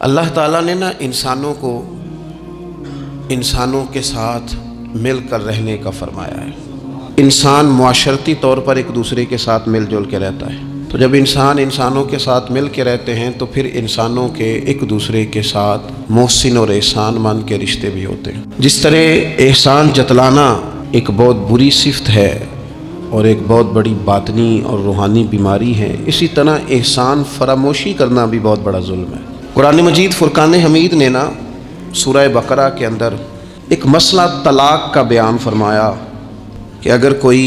اللہ تعالیٰ نے نا انسانوں کو انسانوں کے ساتھ مل کر رہنے کا فرمایا ہے۔ انسان معاشرتی طور پر ایک دوسرے کے ساتھ مل جل کے رہتا ہے، تو جب انسان انسانوں کے ساتھ مل کے رہتے ہیں تو پھر انسانوں کے ایک دوسرے کے ساتھ محسن اور احسان مند کے رشتے بھی ہوتے ہیں۔ جس طرح احسان جتلانا ایک بہت بری صفت ہے اور ایک بہت بڑی باطنی اور روحانی بیماری ہے، اسی طرح احسان فراموشی کرنا بھی بہت بڑا ظلم ہے۔ قرآن مجید فرقان حمید نے نا سورہ بقرہ کے اندر ایک مسئلہ طلاق کا بیان فرمایا کہ اگر کوئی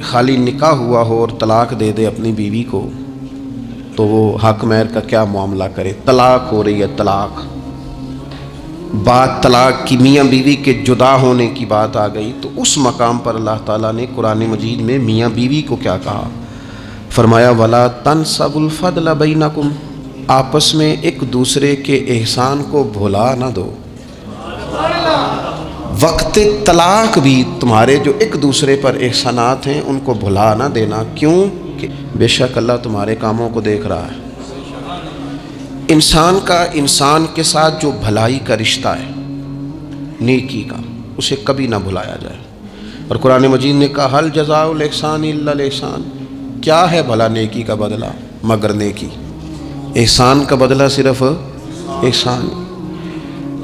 خالی نکاح ہوا ہو اور طلاق دے دے اپنی بیوی کو تو وہ حق مہر کا کیا معاملہ کرے۔ طلاق ہو رہی ہے، طلاق، بات طلاق کی، میاں بیوی کے جدا ہونے کی بات آ گئی، تو اس مقام پر اللہ تعالیٰ نے قرآن مجید میں میاں بیوی کو کیا کہا؟ فرمایا وَلَا تَنْسَبُوا الْفَضْلَ بَيْنَكُمْ، آپس میں ایک دوسرے کے احسان کو بھلا نہ دو۔ وقت طلاق بھی تمہارے جو ایک دوسرے پر احسانات ہیں ان کو بھلا نہ دینا، کیوں کہ بے شک اللہ تمہارے کاموں کو دیکھ رہا ہے۔ انسان کا انسان کے ساتھ جو بھلائی کا رشتہ ہے، نیکی کا، اسے کبھی نہ بھلایا جائے۔ اور قرآن مجید نے کہا حل جزاء الاحسان الا الاحسان، کیا ہے بھلا نیکی کا بدلہ مگر نیکی، احسان کا بدلہ صرف احسان۔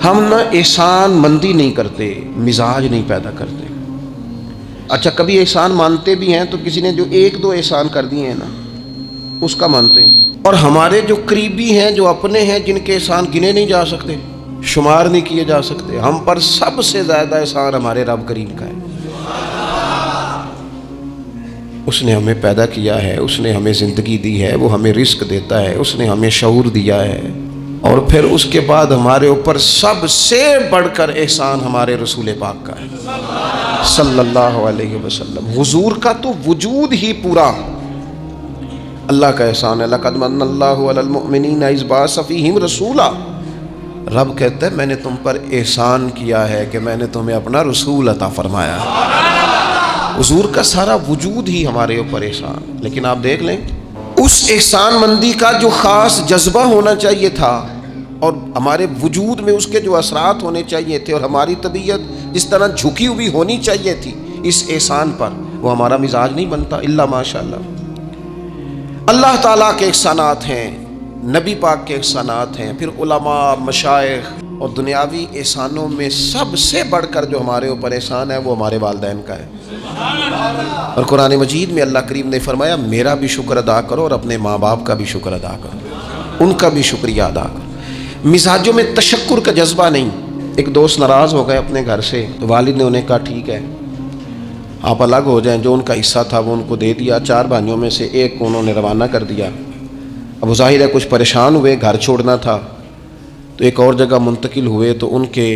ہم نہ احسان مندی نہیں کرتے، مزاج نہیں پیدا کرتے۔ اچھا کبھی احسان مانتے بھی ہیں تو کسی نے جو ایک دو احسان کر دیے ہیں نا اس کا مانتے ہیں، اور ہمارے جو قریبی ہیں جو اپنے ہیں جن کے احسان گنے نہیں جا سکتے، شمار نہیں کیے جا سکتے، ہم پر سب سے زیادہ احسان ہمارے رب کریم کا ہے۔ اس نے ہمیں پیدا کیا ہے، اس نے ہمیں زندگی دی ہے، وہ ہمیں رزق دیتا ہے، اس نے ہمیں شعور دیا ہے، اور پھر اس کے بعد ہمارے اوپر سب سے بڑھ کر احسان ہمارے رسول پاک کا ہے صلی اللہ علیہ وسلم۔ حضور کا تو وجود ہی پورا اللہ کا احسان ہے۔ لَقَدْ مَنَّ اللَّهُ عَلَى الْمُؤْمِنِينَ إِذْ بَعَثَ فِيهِمْ رَسُولًا، رب کہتا ہے میں نے تم پر احسان کیا ہے کہ میں نے تمہیں اپنا رسول عطا فرمایا۔ حضور کا سارا وجود ہی ہمارے اوپر احسان، لیکن آپ دیکھ لیں اس احسان مندی کا جو خاص جذبہ ہونا چاہیے تھا اور ہمارے وجود میں اس کے جو اثرات ہونے چاہیے تھے، اور ہماری طبیعت جس طرح جھکی ہوئی ہونی چاہیے تھی اس احسان پر، وہ ہمارا مزاج نہیں بنتا الا ماشاءاللہ۔ اللہ تعالیٰ کے احسانات ہیں، نبی پاک کے احسانات ہیں، پھر علماء، مشائخ، اور دنیاوی احسانوں میں سب سے بڑھ کر جو ہمارے اوپر احسان ہے وہ ہمارے والدین کا ہے۔ اور قرآن مجید میں اللہ کریم نے فرمایا میرا بھی شکر ادا کرو اور اپنے ماں باپ کا بھی شکر ادا کرو، ان کا بھی شکریہ ادا کرو۔ مزاجوں میں تشکر کا جذبہ نہیں۔ ایک دوست ناراض ہو گئے اپنے گھر سے، تو والد نے انہیں کہا ٹھیک ہے آپ الگ ہو جائیں، جو ان کا حصہ تھا وہ ان کو دے دیا۔ 4 بھائیوں میں سے ایک کو انہوں نے روانہ کر دیا۔ اب ظاہر ہے کچھ پریشان ہوئے، گھر چھوڑنا تھا تو ایک اور جگہ منتقل ہوئے، تو ان کے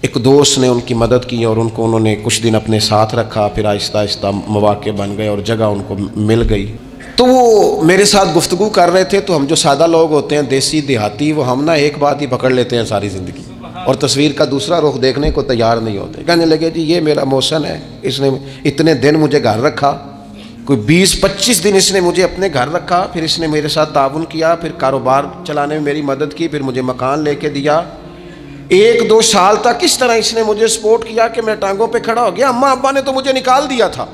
ایک دوست نے ان کی مدد کی اور ان کو انہوں نے کچھ دن اپنے ساتھ رکھا، پھر آہستہ آہستہ مواقع بن گئے اور جگہ ان کو مل گئی۔ تو وہ میرے ساتھ گفتگو کر رہے تھے، تو ہم جو سادہ لوگ ہوتے ہیں دیسی دیہاتی، وہ ہم نا ایک بات ہی پکڑ لیتے ہیں ساری زندگی اور تصویر کا دوسرا رخ دیکھنے کو تیار نہیں ہوتے۔ کہنے لگے جی یہ میرا محسن ہے، اس نے اتنے دن مجھے گھر رکھا، کوئی 20-25 دن اس نے مجھے اپنے گھر رکھا، پھر اس نے میرے ساتھ تعاون کیا، پھر کاروبار چلانے میں میری مدد کی، پھر مجھے مکان لے کے دیا۔ 1-2 سال تک اس طرح اس نے مجھے سپورٹ کیا کہ میں ٹانگوں پہ کھڑا ہو گیا۔ اماں ابا نے تو مجھے نکال دیا تھا،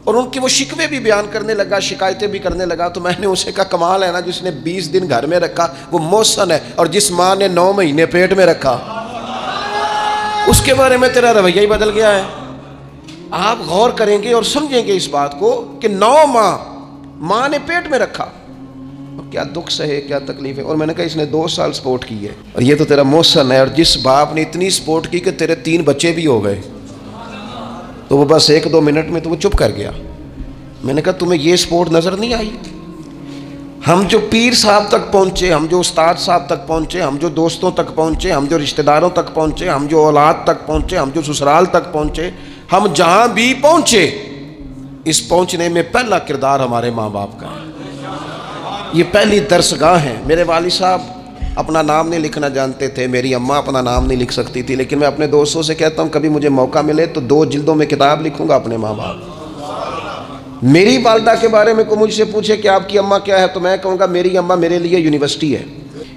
اور ان کی وہ شکوے بھی بیان کرنے لگا، شکایتیں بھی کرنے لگا۔ تو میں نے اسے کہا کمال ہے نا، جس نے 20 دن گھر میں رکھا وہ محسن ہے، اور جس ماں نے 9 مہینے پیٹ میں رکھا اس کے بارے میں تیرا رویہ ہی بدل گیا ہے۔ آپ غور کریں گے اور سمجھیں گے اس بات کو کہ 9 ماں نے پیٹ میں رکھا، کیا دکھ سہے، کیا تکلیف ہے۔ اور میں نے کہا اس نے 2 سال سپورٹ کی ہے، اور یہ تو تیرا محسن ہے، اور جس باپ نے اتنی سپورٹ کی کہ تیرے 3 بچے بھی ہو گئے، تو وہ بس 1-2 منٹ میں تو وہ چپ کر گیا۔ میں نے کہا تمہیں یہ سپورٹ نظر نہیں آئی؟ ہم جو پیر صاحب تک پہنچے، ہم جو استاد صاحب تک پہنچے، ہم جو دوستوں تک پہنچے، ہم جو رشتہ داروں تک پہنچے، ہم جو اولاد تک پہنچے، ہم جو سسرال تک پہنچے، ہم جہاں بھی پہنچے، اس پہنچنے میں پہلا کردار ہمارے ماں باپ کا ہے۔ یہ پہلی درسگاہ ہے۔ میرے والد صاحب اپنا نام نہیں لکھنا جانتے تھے، میری اماں اپنا نام نہیں لکھ سکتی تھی، لیکن میں اپنے دوستوں سے کہتا ہوں کبھی مجھے موقع ملے تو 2 جلدوں میں کتاب لکھوں گا اپنے ماں باپ۔ میری والدہ کے بارے میں کوئی مجھ سے پوچھے کہ آپ کی اماں کیا ہے، تو میں کہوں گا میری اماں میرے لیے یونیورسٹی ہے۔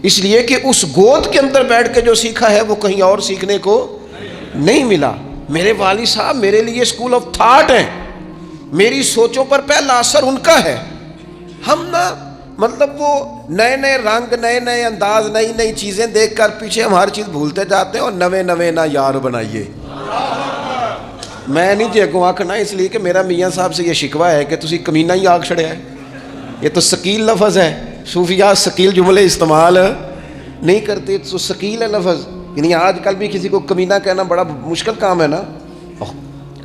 اس لیے کہ اس گود کے اندر بیٹھ کے جو سیکھا ہے وہ کہیں اور سیکھنے کو نہیں ملا۔ میرے والد صاحب میرے لیے اسکول آف تھاٹ ہیں، میری سوچوں پر پہلا اثر ان کا ہے۔ ہم نا مطلب وہ نئے نئے رنگ، نئے نئے انداز، نئی نئی چیزیں دیکھ کر پیچھے ہم ہر چیز بھولتے جاتے ہیں، اور نوے نوے نہ یار بنائیے۔ میں نہیں جی اگوں آکھنا، اس لیے کہ میرا میاں صاحب سے یہ شکوہ ہے کہ تسی کمینہ ہی آکھ چھڑیا ہے۔ یہ تو ثقیل لفظ ہے، صوفیاء ثقیل جملے استعمال نہیں کرتے، تو ثقیل ہے لفظ۔ یعنی آج کل بھی کسی کو کمینہ کہنا بڑا مشکل کام ہے نا،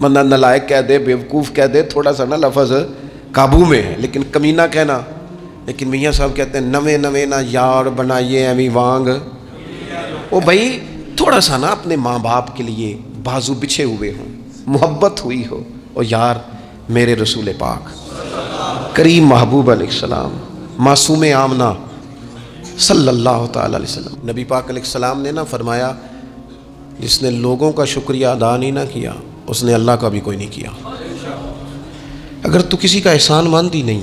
بندہ نالائق کہہ دے، بیوقوف کہہ دے، تھوڑا سا نا لفظ قابو میں ہے، لیکن کمینہ کہنا۔ لیکن میاں صاحب کہتے ہیں نوے نوے نہ یار بنائیے ایویں وانگ۔ او بھائی تھوڑا سا نا اپنے ماں باپ کے لیے بازو بچھے ہوئے ہوں، محبت ہوئی ہو، اور یار میرے رسول پاک کریم محبوب علیہ السلام، معصوم آمنہ صلی اللہ تعالی علیہ وسلم، نبی پاک علیہ السلام نے نا فرمایا جس نے لوگوں کا شکریہ ادا نہیں نہ کیا اس نے اللہ کا بھی کوئی نہیں کیا۔ اگر تو کسی کا احسان مند ہی نہیں،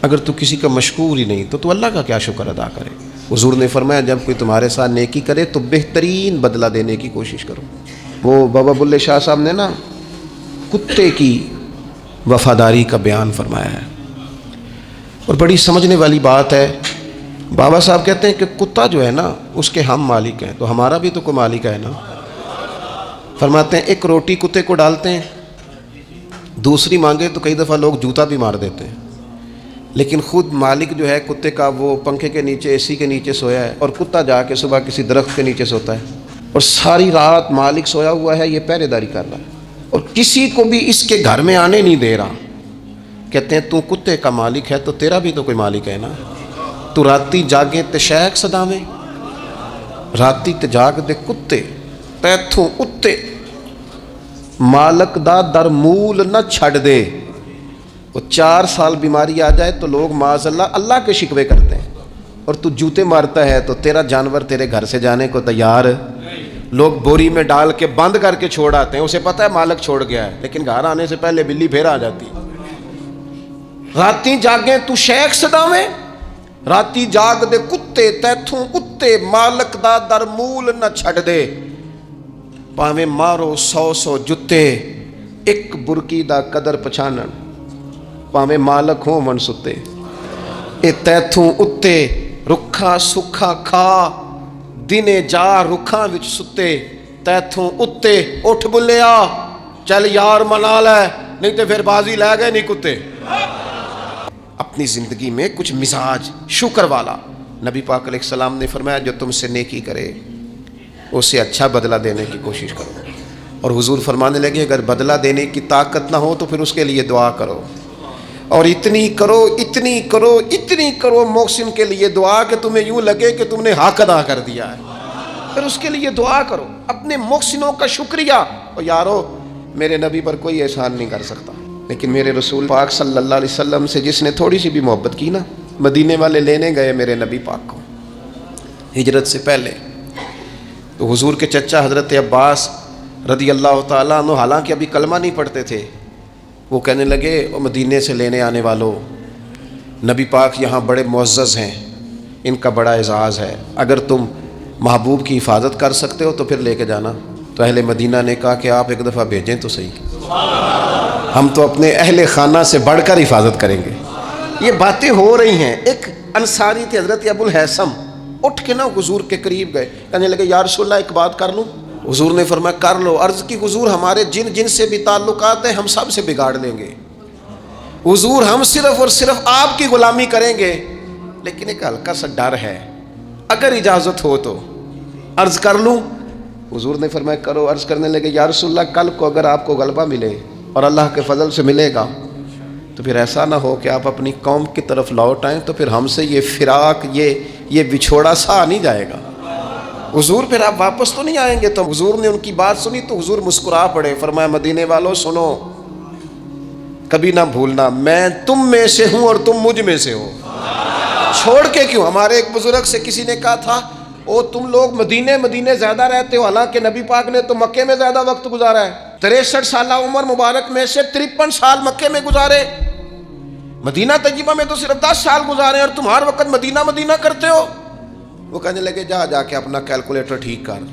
اگر تو کسی کا مشکور ہی نہیں، تو اللہ کا کیا شکر ادا کرے؟ حضور نے فرمایا جب کوئی تمہارے ساتھ نیکی کرے تو بہترین بدلہ دینے کی کوشش کرو۔ وہ بابا بلے شاہ صاحب نے نا کتے کی وفاداری کا بیان فرمایا ہے، اور بڑی سمجھنے والی بات ہے۔ بابا صاحب کہتے ہیں کہ کتا جو ہے نا اس کے ہم مالک ہیں، تو ہمارا بھی تو کوئی مالک ہے نا۔ فرماتے ہیں ایک روٹی کتے کو ڈالتے ہیں، دوسری مانگے تو کئی دفعہ لوگ جوتا بھی مار دیتے ہیں، لیکن خود مالک جو ہے کتے کا وہ پنکھے کے نیچے، اے سی کے نیچے سویا ہے، اور کتا جا کے صبح کسی درخت کے نیچے سوتا ہے، اور ساری رات مالک سویا ہوا ہے، یہ پہرے داری کر رہا ہے، اور کسی کو بھی اس کے گھر میں آنے نہیں دے رہا۔ کہتے ہیں تو کتے کا مالک ہے تو تیرا بھی تو کوئی مالک ہے نا۔ تو راتی جاگیں تے شیخ صداویں، راتی تے جاگ دے کتے تیتھوں اتے، مالک دا در مول نہ چھڑ دے۔ وہ 4 سال بیماری آ جائے تو لوگ معاذ اللہ کے شکوے کرتے ہیں، اور تو جوتے مارتا ہے تو تیرا جانور تیرے گھر سے جانے کو تیار۔ لوگ بوری میں ڈال کے بند کر کے چھوڑ آتے ہیں، اسے پتہ ہے مالک چھوڑ گیا ہے، لیکن گھر آنے سے پہلے بلی پھر آ جاتی۔ راتی جاگیں تو شیخ صداویں، راتی جاگ دے کتے تیتھوں اتے، مالک دا در مول نہ چھڑ دے۔ پاویں مارو 100 جتے، ایک برکی دا قدر پچھانن، پاویں مالک ہوں من ستے۔ اے تیتھوں اتے رکھا سکھا کھا، دنے جا رکھاں وچ ستے، تیتھوں اتے اٹھ بلیا، چل یار منا لے، نہیں تو پھر بازی لے گئے نہیں کتے۔ اپنی زندگی میں کچھ مزاج شکر والا، نبی پاک علیہ السلام نے فرمایا جو تم سے نیکی کرے اسے اچھا بدلہ دینے کی کوشش کرو، اور حضور فرمانے لگے اگر بدلہ دینے کی طاقت نہ ہو تو پھر اس کے لیے دعا کرو، اور اتنی کرو اتنی کرو اتنی کرو محسن کے لیے دعا کہ تمہیں یوں لگے کہ تم نے حق ادا کر دیا ہے، پھر اس کے لیے دعا کرو، اپنے محسنوں کا شکریہ۔ اور یارو میرے نبی پر کوئی احسان نہیں کر سکتا، لیکن میرے رسول پاک صلی اللہ علیہ وسلم سے جس نے تھوڑی سی بھی محبت کی نا، مدینے والے لینے گئے میرے نبی پاک کو ہجرت سے پہلے، تو حضور کے چچا حضرت عباس رضی اللہ تعالیٰ عنہ حالانکہ ابھی کلمہ نہیں پڑھتے تھے، وہ کہنے لگے او مدینے سے لینے آنے والوں، نبی پاک یہاں بڑے معزز ہیں، ان کا بڑا اعزاز ہے، اگر تم محبوب کی حفاظت کر سکتے ہو تو پھر لے کے جانا۔ تو اہل مدینہ نے کہا کہ آپ ایک دفعہ بھیجیں تو صحیح، ہم تو اپنے اہل خانہ سے بڑھ کر حفاظت کریں گے۔ یہ باتیں ہو رہی ہیں، ایک انصاری تھے حضرت ابو الحیثم، اٹھ کے نا حضور کے قریب گئے، کہنے لگے یا رسول اللہ ایک بات کر لوں؟ حضور نے فرمایا کر لو۔ عرض کی حضور ہمارے جن جن سے بھی تعلقات ہیں ہم سب سے بگاڑ لیں گے، حضور ہم صرف اور صرف آپ کی غلامی کریں گے، لیکن ایک ہلکا سا ڈر ہے، اگر اجازت ہو تو عرض کر لوں؟ حضور نے فرمایا کرو۔ عرض کرنے لگے یا رسول اللہ کل کو اگر آپ کو غلبہ ملے اور اللہ کے فضل سے ملے گا تو پھر ایسا نہ ہو کہ آپ اپنی قوم کی طرف لوٹ آئیں تو پھر ہم سے یہ فراق یہ بچھوڑا سا نہیں جائے گا، حضور پھر آپ واپس تو نہیں آئیں گے۔ تو حضور نے ان کی بات سنی تو حضور مسکرا پڑے، فرمایا مدینے والوں سنو، کبھی نہ بھولنا میں تم میں سے ہوں اور تم مجھ میں سے ہو، چھوڑ کے کیوں؟ ہمارے ایک بزرگ سے کسی نے کہا تھا او تم لوگ مدینے زیادہ رہتے ہو، حالانکہ نبی پاک نے تو مکے میں زیادہ وقت گزارا ہے، 63 سالہ عمر مبارک میں سے 53 سال مکے میں گزارے، مدینہ طیبہ میں تو صرف 10 سال گزارے اور تم ہر وقت مدینہ کرتے ہو۔ وہ کہنے لگے جا کے اپنا کیلکولیٹر ٹھیک کر،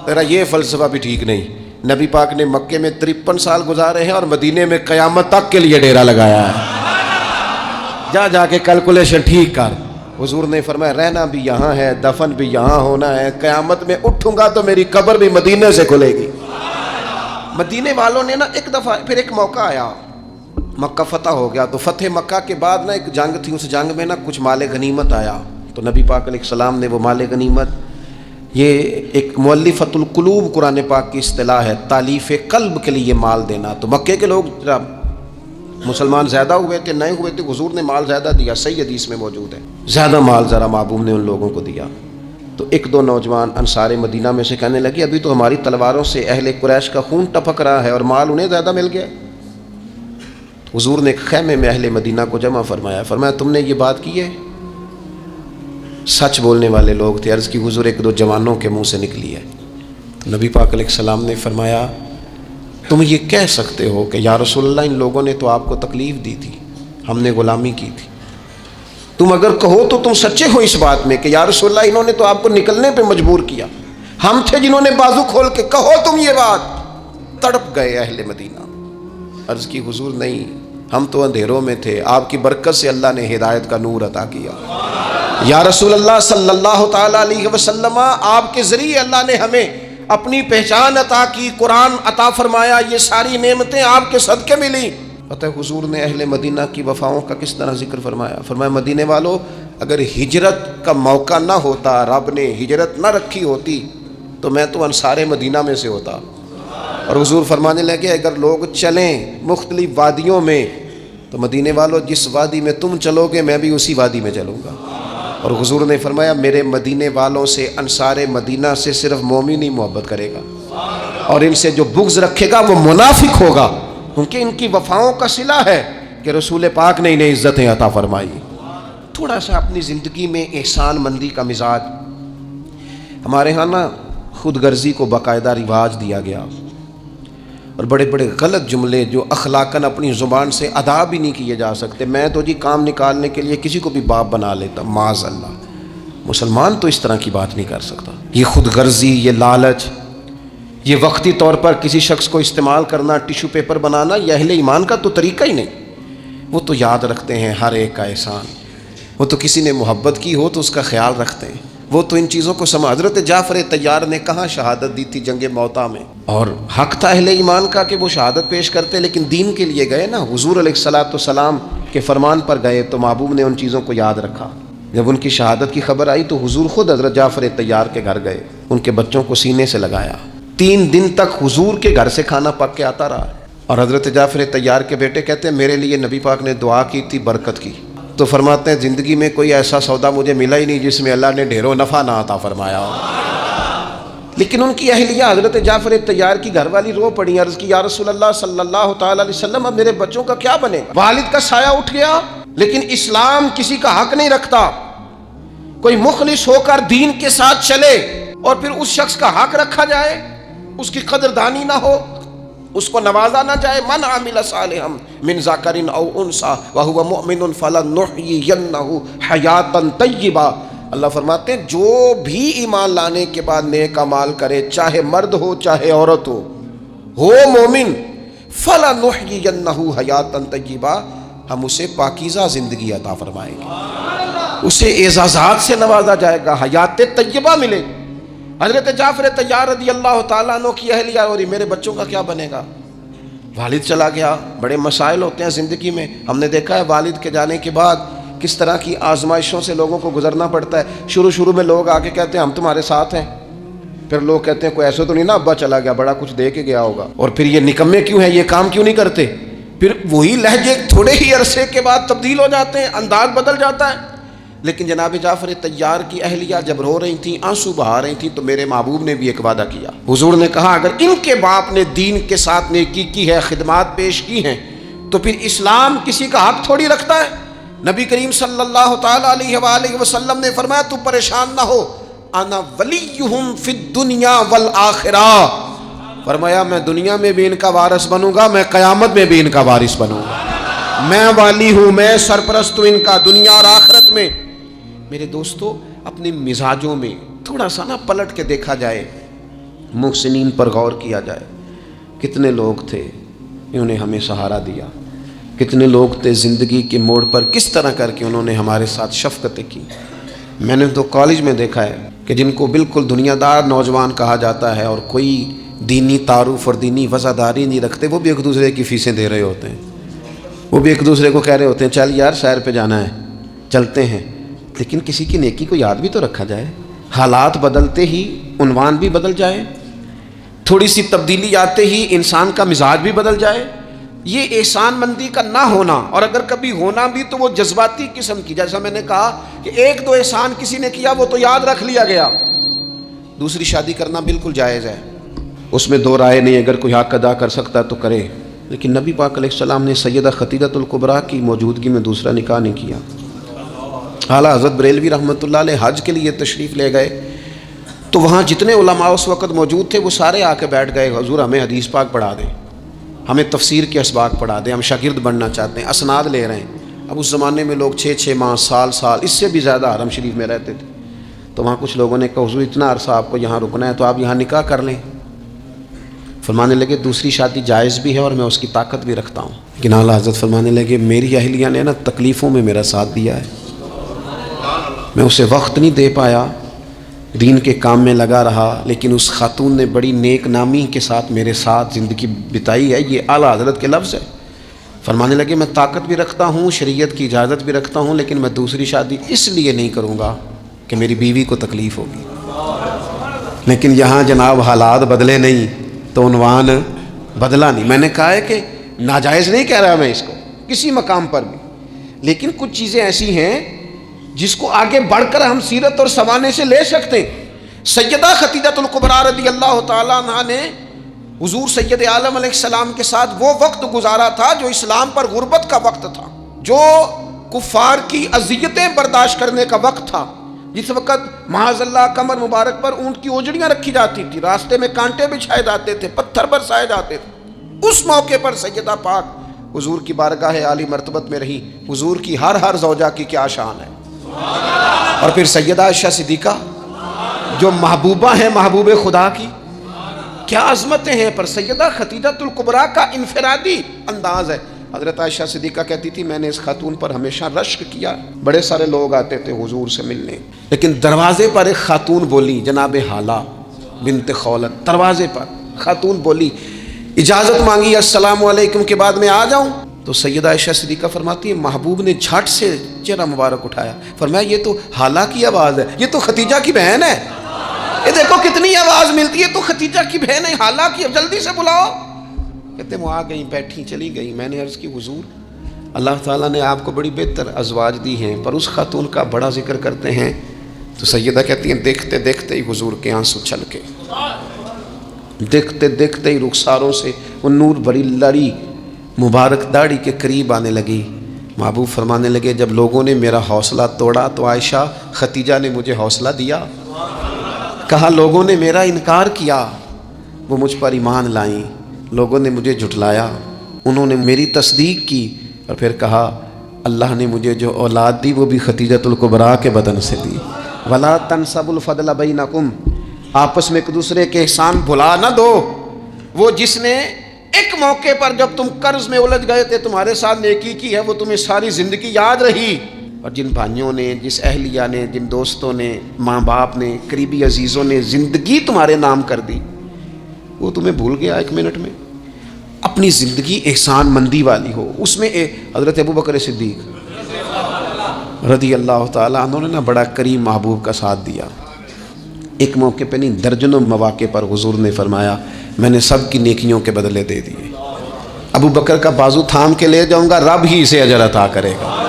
تیرا یہ فلسفہ بھی ٹھیک نہیں. نبی پاک نے مکے میں 53 سال گزارے ہیں اور مدینے میں قیامت تک کے لیے ڈیرا لگایا ہے. جا کے کیلکولیشن ٹھیک کر. حضور نے فرمایا رہنا بھی یہاں ہے، دفن بھی یہاں ہونا ہے، قیامت میں اٹھوں گا تو میری قبر بھی مدینے سے کھلے گی. مدینے والوں نے نا ایک دفعہ پھر ایک موقع آیا، مکہ فتح ہو گیا، تو فتح مکہ کے بعد نا ایک جنگ تھی، اس جنگ میں نا کچھ مال غنیمت آیا. تو نبی پاک علیہ السلام نے وہ مال غنیمت، یہ ایک مؤلفۃ القلوب قرآن پاک کی اصطلاح ہے، تالیف قلب کے لیے مال دینا. تو مکے کے لوگ مسلمان زیادہ ہوئے تھے، نئے ہوئے تھے، حضور نے مال زیادہ دیا، صحیح حدیث میں موجود ہے. زیادہ مال ذرا محبوب نے ان لوگوں کو دیا. تو ایک دو نوجوان انصار مدینہ میں سے کہنے لگے ابھی تو ہماری تلواروں سے اہل قریش کا خون ٹپک رہا ہے اور مال انہیں زیادہ مل گیا. حضور نے ایک خیمے میں اہل مدینہ کو جمع فرمایا تم نے یہ بات کی ہے؟ سچ بولنے والے لوگ تھے. عرض کی حضور ایک دو جوانوں کے منہ سے نکلی ہے. تو نبی پاک علیہ السلام نے فرمایا تم یہ کہہ سکتے ہو کہ یا رسول اللہ ان لوگوں نے تو آپ کو تکلیف دی تھی، ہم نے غلامی کی تھی. تم اگر کہو تو تم سچے ہو اس بات میں کہ یا رسول اللہ انہوں نے تو آپ کو نکلنے پہ مجبور کیا، ہم تھے جنہوں نے بازو کھول کے کہو تم یہ بات. تڑپ گئے اہل مدینہ. عرض کی حضور نہیں، ہم تو اندھیروں میں تھے، آپ کی برکت سے اللہ نے ہدایت کا نور عطا کیا. یا رسول اللہ صلی اللہ تعالی علیہ وسلم آپ کے ذریعے اللہ نے ہمیں اپنی پہچان عطا کی، قرآن عطا فرمایا، یہ ساری نعمتیں آپ کے صدقے ملی. پتہ حضور نے اہل مدینہ کی وفاؤں کا کس طرح ذکر فرمایا مدینے والوں اگر ہجرت کا موقع نہ ہوتا، رب نے ہجرت نہ رکھی ہوتی تو میں تو انصار مدینہ میں سے ہوتا. اور حضور فرمانے لگے اگر لوگ چلیں مختلف وادیوں میں تو مدینے والوں جس وادی میں تم چلو گے میں بھی اسی وادی میں چلوں گا. اور حضور نے فرمایا میرے مدینے والوں سے، انصار مدینہ سے صرف مومن ہی محبت کرے گا، اور ان سے جو بغض رکھے گا وہ منافق ہوگا، کیونکہ ان کی وفاؤں کا صلہ ہے کہ رسول پاک نے انہیں عزتیں عطا فرمائی. تھوڑا سا اپنی زندگی میں احسان مندی کا مزاج. ہمارے ہاں نا خود غرضی کو باقاعدہ رواج دیا گیا، اور بڑے بڑے غلط جملے جو اخلاقاً اپنی زبان سے ادا بھی نہیں کیے جا سکتے. میں تو جی کام نکالنے کے لیے کسی کو بھی باپ بنا لیتا، معاذ اللہ. مسلمان تو اس طرح کی بات نہیں کر سکتا. یہ خود غرضی، یہ لالچ، یہ وقتی طور پر کسی شخص کو استعمال کرنا، ٹیشو پیپر بنانا، یہ اہل ایمان کا تو طریقہ ہی نہیں. وہ تو یاد رکھتے ہیں ہر ایک کا احسان، وہ تو کسی نے محبت کی ہو تو اس کا خیال رکھتے ہیں. وہ تو ان چیزوں کو سمجھ. حضرت جعفر طیار نے کہاں شہادت دی تھی؟ جنگ موتا میں. اور حق تھا اہل ایمان کا کہ وہ شہادت پیش کرتے، لیکن دین کے لیے گئے نا. حضور علیہ السلام کے فرمان پر گئے تو محبوب نے ان چیزوں کو یاد رکھا. جب ان کی شہادت کی خبر آئی تو حضور خود حضرت جعفر طیار کے گھر گئے، ان کے بچوں کو سینے سے لگایا. 3 دن تک حضور کے گھر سے کھانا پک کے آتا رہا. اور حضرت جعفر طیار کے بیٹے کہتے ہیں میرے لیے نبی پاک نے دعا کی تھی برکت کی. تو فرماتے ہیں زندگی میں کوئی ایسا سودا مجھے ملا ہی نہیں جس میں اللہ نے ڈھیروں نفع نہ عطا فرمایا ہو. لیکن ان کی اہلیہ حضرت جعفر طیار کی گھر والی رو پڑی. عرض کی یا رسول اللہ صلی اللہ تعالی علیہ وسلم اب میرے بچوں کا کیا بنے گا؟ والد کا سایہ اٹھ گیا، لیکن اسلام کسی کا حق نہیں رکھتا. کوئی مخلص ہو کر دین کے ساتھ چلے اور پھر اس شخص کا حق رکھا جائے، اس کی قدردانی نہ ہو، اس کو نوازا نہ جائے. من عمل صالحا من ذکر او انثى وهو مؤمن فلنحيينه حیاتا طیبہ. اللہ فرماتے ہیں جو بھی ایمان لانے کے بعد نیک اعمال کرے، چاہے مرد ہو چاہے عورت ہو مومن، فلنحيينه حیاتا طیبہ، ہم اسے پاکیزہ زندگی عطا فرمائیں گے، اسے اعزازات سے نوازا جائے گا، حیات طیبہ ملے گی. حضرت جعفر طیار رضی اللہ تعالیٰ عنہ کی اہلیہ اور میرے بچوں کا کیا بنے گا؟ والد چلا گیا. بڑے مسائل ہوتے ہیں زندگی میں. ہم نے دیکھا ہے والد کے جانے کے بعد کس طرح کی آزمائشوں سے لوگوں کو گزرنا پڑتا ہے. شروع میں لوگ آ کے کہتے ہیں ہم تمہارے ساتھ ہیں، پھر لوگ کہتے ہیں کوئی ایسا تو نہیں نا ابا چلا گیا، بڑا کچھ دے کے گیا ہوگا، اور پھر یہ نکمے کیوں ہیں، یہ کام کیوں نہیں کرتے. پھر وہی لہجے تھوڑے ہی عرصے کے بعد تبدیل ہو جاتے ہیں، انداز بدل جاتا ہے. لیکن جناب جعفر طیار کی اہلیہ جب رو رہی تھیں، آنسو بہا رہی تھیں، تو میرے محبوب نے بھی ایک وعدہ کیا. حضور نے کہا اگر ان کے باپ نے دین کے ساتھ نیکی کی ہے، خدمات پیش کی ہیں، تو پھر اسلام کسی کا حق تھوڑی رکھتا ہے. نبی کریم صلی اللہ تعالی علیہ وآلہ وسلم نے فرمایا تو پریشان نہ ہو، انا ولیہم فی الدنیا والآخرہ. فرمایا میں دنیا میں بھی ان کا وارث بنوں گا، میں قیامت میں بھی ان کا وارث بنوں گا. میں والی ہوں، میں سرپرست ہوں ان کا دنیا اور آخرت میں. میرے دوستو اپنے مزاجوں میں تھوڑا سا نا پلٹ کے دیکھا جائے، محسنین پر غور کیا جائے، کتنے لوگ تھے انہوں نے ہمیں سہارا دیا، کتنے لوگ تھے زندگی کے موڑ پر کس طرح کر کے انہوں نے ہمارے ساتھ شفقتیں کی۔ میں نے تو کالج میں دیکھا ہے کہ جن کو بالکل دنیا دار نوجوان کہا جاتا ہے اور کوئی دینی تعارف اور دینی وفاداری نہیں رکھتے، وہ بھی ایک دوسرے کی فیسیں دے رہے ہوتے ہیں، وہ بھی ایک دوسرے کو کہہ رہے ہوتے ہیں چل یار سیر پہ جانا ہے چلتے ہیں، لیکن کسی کی نیکی کو یاد بھی تو رکھا جائے۔ حالات بدلتے ہی عنوان بھی بدل جائے، تھوڑی سی تبدیلی آتے ہی انسان کا مزاج بھی بدل جائے۔ یہ احسان مندی کا نہ ہونا، اور اگر کبھی ہونا بھی تو وہ جذباتی قسم کی، جیسا میں نے کہا کہ ایک دو احسان کسی نے کیا وہ تو یاد رکھ لیا گیا۔ دوسری شادی کرنا بالکل جائز ہے، اس میں دو رائے نہیں، اگر کوئی حق ادا کر سکتا تو کرے، لیکن نبی پاک علیہ السلام نے سیدہ خدیجہ الکبریٰ کی موجودگی میں دوسرا نکاح نہیں کیا۔ اعلیٰ حضرت بریلوی رحمۃ اللہ علیہ حج کے لیے تشریف لے گئے تو وہاں جتنے علماء اس وقت موجود تھے وہ سارے آ کے بیٹھ گئے، حضور ہمیں حدیث پاک پڑھا دیں، ہمیں تفسیر کے اسباق پڑھا دیں، ہم شاگرد بننا چاہتے ہیں، اسناد لے رہے ہیں۔ اب اس زمانے میں لوگ 6 ماہ سال اس سے بھی زیادہ حرم شریف میں رہتے تھے، تو وہاں کچھ لوگوں نے کہا حضور اتنا عرصہ آپ کو یہاں رکنا ہے تو آپ یہاں نکاح کر لیں۔ فرمانے لگے دوسری شادی جائز بھی ہے اور میں اس کی طاقت بھی رکھتا ہوں، لیکن اعلیٰ حضرت فرمانے لگے میری اہلیہ نے نا تکلیفوں میں میرا ساتھ دیا ہے، میں اسے وقت نہیں دے پایا، دین کے کام میں لگا رہا، لیکن اس خاتون نے بڑی نیک نامی کے ساتھ میرے ساتھ زندگی بتائی ہے۔ یہ اعلیٰ حضرت کے لفظ ہے۔ فرمانے لگے میں طاقت بھی رکھتا ہوں، شریعت کی اجازت بھی رکھتا ہوں، لیکن میں دوسری شادی اس لیے نہیں کروں گا کہ میری بیوی کو تکلیف ہوگی۔ لیکن یہاں جناب حالات بدلے نہیں تو عنوان بدلا نہیں۔ میں نے کہا ہے کہ ناجائز نہیں کہہ رہا میں اس کو کسی مقام پر بھی، لیکن کچھ چیزیں ایسی ہیں جس کو آگے بڑھ کر ہم سیرت اور سوانے سے لے سکتے ہیں۔ سیدہ خدیجہ الکبریٰ رضی اللہ تعالیٰ عنہا نے حضور سید عالم علیہ السلام کے ساتھ وہ وقت گزارا تھا جو اسلام پر غربت کا وقت تھا، جو کفار کی اذیتیں برداشت کرنے کا وقت تھا، جس وقت معاذ اللہ کمر مبارک پر اونٹ کی اوجڑیاں رکھی جاتی تھی، راستے میں کانٹے بچھائے جاتے تھے، پتھر برسائے جاتے تھے۔ اس موقع پر سیدہ پاک حضور کی بارگاہ عالی مرتبت میں رہی۔ حضور کی ہر زوجہ کی کیا شان ہے۔ اور پھر سیدہ عائشہ صدیقہ جو محبوبہ ہیں محبوب خدا کی، کیا عظمتیں ہیں، پر سیدہ خدیجہ الکبریٰ کا انفرادی انداز ہے۔ حضرت عائشہ صدیقہ کہتی تھی میں نے اس خاتون پر ہمیشہ رشک کیا، بڑے سارے لوگ آتے تھے حضور سے ملنے، لیکن دروازے پر ایک خاتون بولی، جناب حالہ بنت خولت، دروازے پر خاتون بولی، اجازت مانگی السلام علیکم کے بعد میں آ جاؤں؟ تو سیدہ عائشہ صدیقہ فرماتی ہے محبوب نے جھٹ سے چہرہ مبارک اٹھایا، فرمایا یہ تو حالہ کی آواز ہے، یہ تو ختیجہ کی بہن ہے، یہ دیکھو کتنی آواز ملتی ہے، تو ختیجہ کی بہن ہے، حالہ کی، جلدی سے بلاؤ۔ کہتے وہ آ گئیں، بیٹھی چلی گئی۔ میں نے عرض کی حضور اللہ تعالیٰ نے آپ کو بڑی بہتر ازواج دی ہیں، پر اس خاتون کا بڑا ذکر کرتے ہیں، تو سیدہ کہتی ہیں دیکھتے دیکھتے ہی حضور کے آنسو چھلکے، دیکھتے دیکھتے ہی رخساروں سے وہ نور بھری لڑی مبارک داڑھی کے قریب آنے لگی۔ محبوب فرمانے لگے جب لوگوں نے میرا حوصلہ توڑا تو عائشہ خدیجہ نے مجھے حوصلہ دیا، کہا لوگوں نے میرا انکار کیا وہ مجھ پر ایمان لائیں، لوگوں نے مجھے جھٹلایا انہوں نے میری تصدیق کی، اور پھر کہا اللہ نے مجھے جو اولاد دی وہ بھی خدیجہ الکبریٰ کے بدن سے دی۔ وَلَا تَنْسَبُوا الْفَضْلَ بَيْنَكُمْ، آپس میں ایک دوسرے کے احسان بھلا نہ دو۔ وہ جس نے ایک موقع پر جب تم قرض میں الجھ گئے تھے تمہارے ساتھ نیکی کی ہے وہ تمہیں ساری زندگی یاد رہی، اور جن بھائیوں نے، جس اہلیہ نے، جن دوستوں نے، ماں باپ نے، قریبی عزیزوں نے زندگی تمہارے نام کر دی وہ تمہیں بھول گیا ایک منٹ میں۔ اپنی زندگی احسان مندی والی ہو، اس میں حضرت ابوبکر صدیق رضی اللہ تعالیٰ عنہ نے بڑا کریم محبوب کا ساتھ دیا۔ ایک موقع پہ نہیں درجنوں مواقع پر حضور نے فرمایا میں نے سب کی نیکیوں کے بدلے دے دیے، ابو بکر کا بازو تھام کے لے جاؤں گا، رب ہی اسے اجر عطا کرے گا۔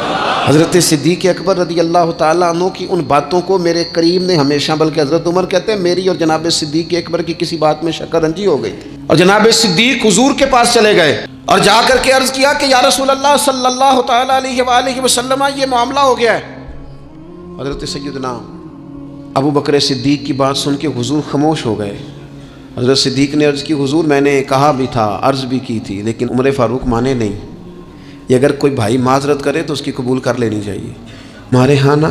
حضرت صدیق اکبر رضی اللہ تعالیٰ عنہ کی ان باتوں کو میرے کریم نے ہمیشہ، بلکہ حضرت عمر کہتے ہیں میری اور جناب صدیق اکبر کی کسی بات میں شکر رنجی ہو گئی تھی، اور جناب صدیق حضور کے پاس چلے گئے اور جا کر کے عرض کیا کہ یا رسول اللہ صلی اللہ تعالیٰ علیہ وآلہ وسلم یہ معاملہ ہو گیا ہے۔ حضرت سیدنا ابو بکر صدیق کی بات سن کے حضور خاموش ہو گئے۔ حضرت صدیق نے عرض کی حضور میں نے کہا بھی تھا، عرض بھی کی تھی، لیکن عمر فاروق مانے نہیں، یہ اگر کوئی بھائی معذرت کرے تو اس کی قبول کر لینی چاہیے۔ ہمارے ہاں نا